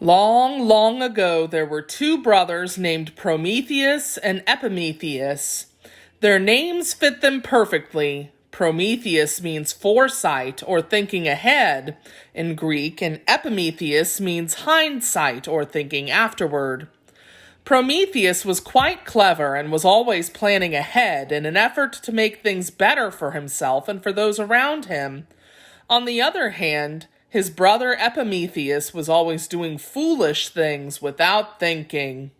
Long, long ago, there were two brothers named Prometheus and Epimetheus. Their names fit them perfectly. Prometheus means foresight or thinking ahead in Greek, and Epimetheus means hindsight or thinking afterward. Prometheus was quite clever and was always planning ahead in an effort to make things better for himself and for those around him. On the other hand, his brother Epimetheus was always doing foolish things without thinking.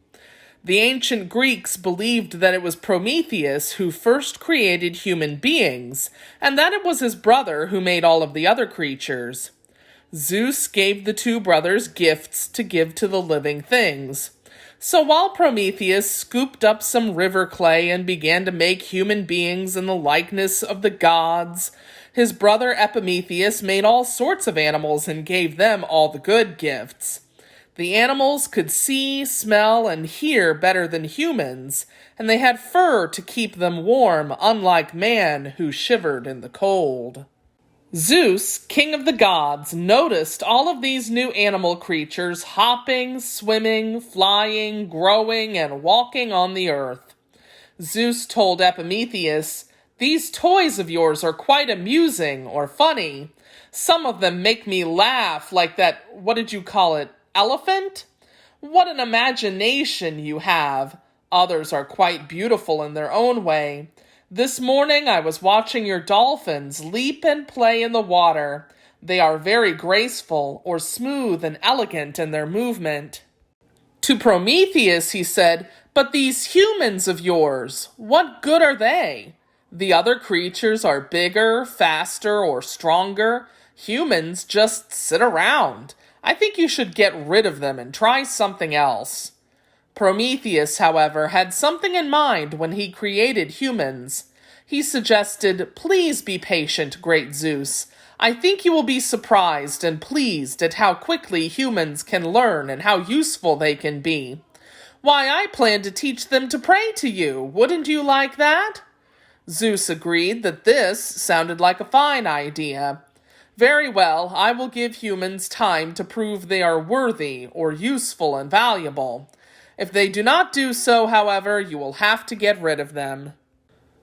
The ancient Greeks believed that it was Prometheus who first created human beings, and that it was his brother who made all of the other creatures. Zeus gave the two brothers gifts to give to the living things. So while Prometheus scooped up some river clay and began to make human beings in the likeness of the gods, his brother Epimetheus made all sorts of animals and gave them all the good gifts. The animals could see, smell, and hear better than humans, and they had fur to keep them warm, unlike man who shivered in the cold. Zeus, king of the gods, noticed all of these new animal creatures hopping, swimming, flying, growing, and walking on the earth. Zeus told Epimetheus, "These toys of yours are quite amusing or funny. Some of them make me laugh, like that, what did you call it, elephant? What an imagination you have. Others are quite beautiful in their own way. This morning I was watching your dolphins leap and play in the water. They are very graceful or smooth and elegant in their movement." To Prometheus he said, "But these humans of yours, what good are they? The other creatures are bigger, faster, or stronger. Humans just sit around. I think you should get rid of them and try something else." Prometheus, however, had something in mind when he created humans. He suggested, "Please be patient, great Zeus. I think you will be surprised and pleased at how quickly humans can learn and how useful they can be. Why, I plan to teach them to pray to you. Wouldn't you like that?" Zeus agreed that this sounded like a fine idea. "Very well, I will give humans time to prove they are worthy or useful and valuable. If they do not do so, however, you will have to get rid of them."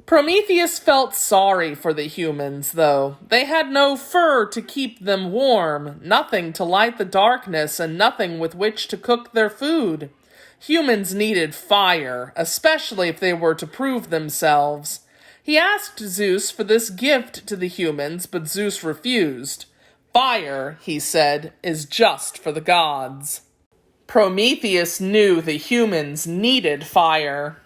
Prometheus felt sorry for the humans, though. They had no fur to keep them warm, nothing to light the darkness, and nothing with which to cook their food. Humans needed fire, especially if they were to prove themselves. He asked Zeus for this gift to the humans, but Zeus refused. "Fire," he said, "is just for the gods." Prometheus knew the humans needed fire.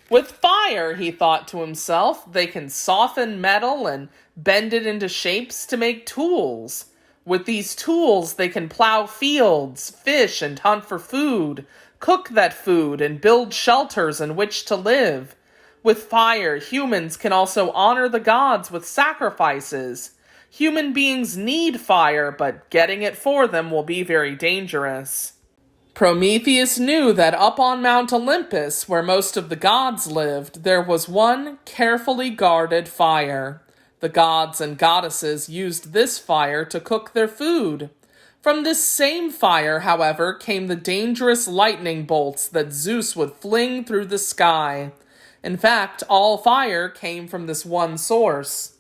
With fire, he thought to himself, they can soften metal and bend it into shapes to make tools. With these tools, they can plow fields, fish, and hunt for food, cook that food, and build shelters in which to live. With fire, humans can also honor the gods with sacrifices. Human beings need fire, but getting it for them will be very dangerous. Prometheus knew that up on Mount Olympus, where most of the gods lived, there was one carefully guarded fire. The gods and goddesses used this fire to cook their food. From this same fire, however, came the dangerous lightning bolts that Zeus would fling through the sky. In fact, all fire came from this one source.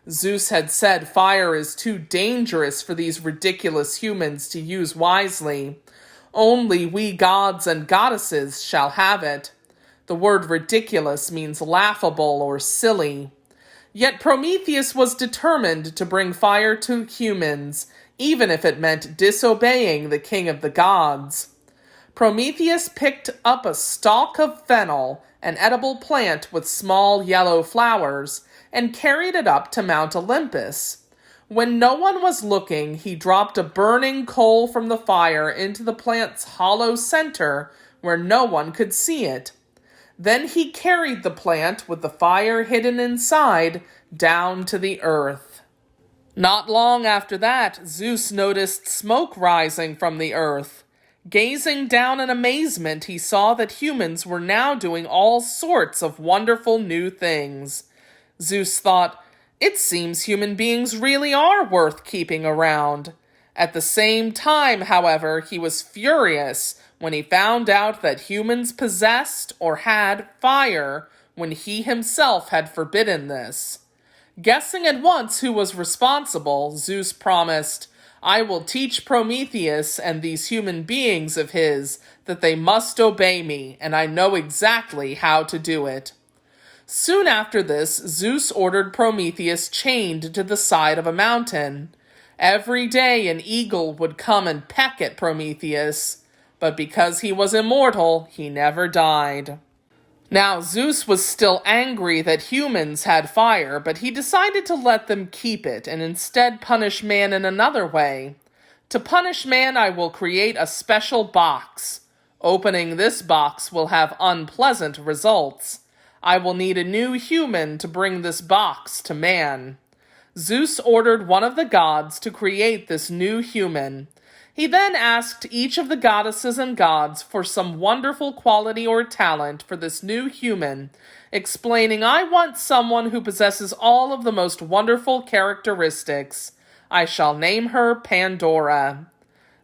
Zeus had said fire is too dangerous for these ridiculous humans to use wisely. Only we gods and goddesses shall have it. The word ridiculous means laughable or silly. Yet Prometheus was determined to bring fire to humans, even if it meant disobeying the king of the gods. Prometheus picked up a stalk of fennel, an edible plant with small yellow flowers, and carried it up to Mount Olympus. When no one was looking, he dropped a burning coal from the fire into the plant's hollow center where no one could see it. Then he carried the plant with the fire hidden inside down to the earth. Not long after that, Zeus noticed smoke rising from the earth. Gazing down in amazement, he saw that humans were now doing all sorts of wonderful new things. Zeus thought, "It seems human beings really are worth keeping around." At the same time, however, he was furious when he found out that humans possessed or had fire when he himself had forbidden this. Guessing at once who was responsible, Zeus promised, "I will teach Prometheus and these human beings of his that they must obey me, and I know exactly how to do it." Soon after this, Zeus ordered Prometheus chained to the side of a mountain. Every day an eagle would come and peck at Prometheus, but because he was immortal, he never died. Now, Zeus was still angry that humans had fire, but he decided to let them keep it and instead punish man in another way. To punish man, I will create a special box. Opening this box will have unpleasant results. I will need a new human to bring this box to man. Zeus ordered one of the gods to create this new human. He then asked each of the goddesses and gods for some wonderful quality or talent for this new human, explaining, "I want someone who possesses all of the most wonderful characteristics. I shall name her Pandora."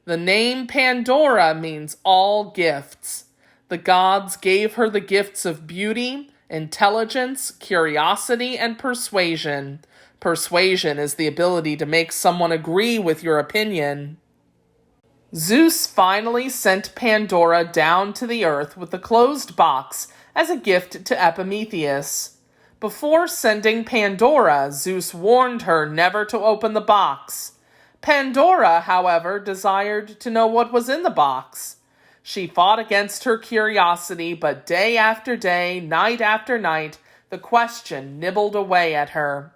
The name Pandora means all gifts. The gods gave her the gifts of beauty, intelligence, curiosity, and persuasion. Persuasion is the ability to make someone agree with your opinion. Zeus finally sent Pandora down to the earth with the closed box as a gift to Epimetheus. Before sending Pandora, Zeus warned her never to open the box. Pandora, however, desired to know what was in the box. She fought against her curiosity, but day after day, night after night, the question nibbled away at her.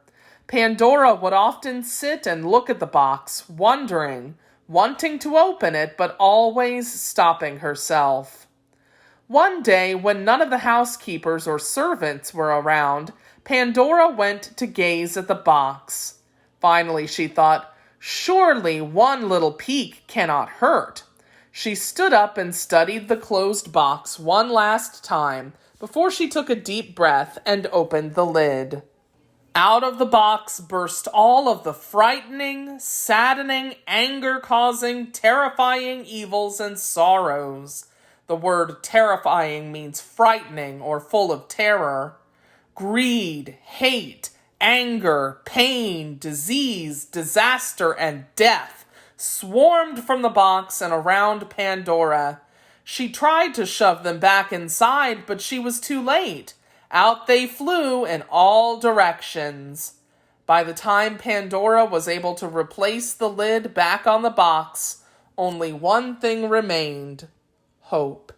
Pandora would often sit and look at the box, wondering, wanting to open it, but always stopping herself. One day, when none of the housekeepers or servants were around, Pandora went to gaze at the box. Finally, she thought, "Surely one little peek cannot hurt." She stood up and studied the closed box one last time before she took a deep breath and opened the lid. Out of the box burst all of the frightening, saddening, anger-causing, terrifying evils and sorrows. The word terrifying means frightening or full of terror. Greed, hate, anger, pain, disease, disaster, and death swarmed from the box and around Pandora. She tried to shove them back inside, but she was too late. Out they flew in all directions. By the time Pandora was able to replace the lid back on the box, only one thing remained: hope.